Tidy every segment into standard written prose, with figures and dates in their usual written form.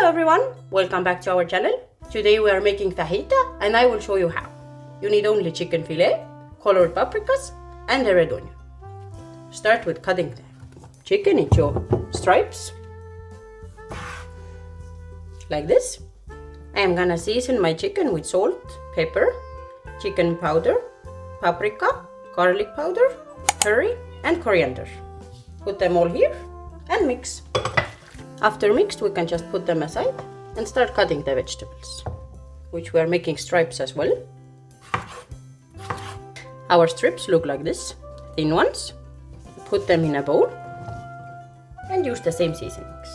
Hello everyone, welcome back to our channel. Today we are making fajita and I will show you how. You need only chicken fillet, colored paprikas and a red onion. Start with cutting the chicken into stripes like this. I am gonna season my chicken with salt, pepper, chicken powder, paprika, garlic powder, curry and coriander. Put them all here and mix. After mixed, we can just put them aside and start cutting the vegetables, which we are making stripes as well. Our strips look like this, thin ones. Put them in a bowl and use the same seasonings.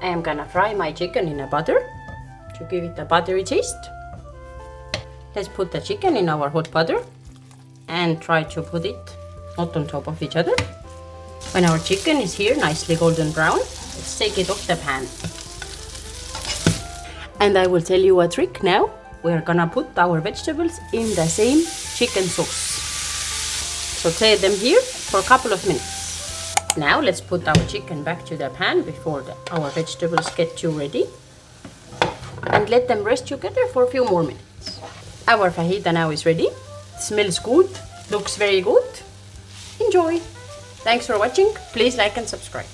I am gonna fry my chicken in a butter to give it a buttery taste. Let's put the chicken in our hot butter and try to put it not on top of each other. When our chicken is here nicely golden brown, let's take it off the pan. And I will tell you a trick now. We are gonna put our vegetables in the same chicken sauce. Saute them here for a couple of minutes. Now let's put our chicken back to the pan before our vegetables get too ready. And let them rest together for a few more minutes. Our fajita now is ready. It smells good, looks very good. Enjoy! Thanks for watching. Please like and subscribe.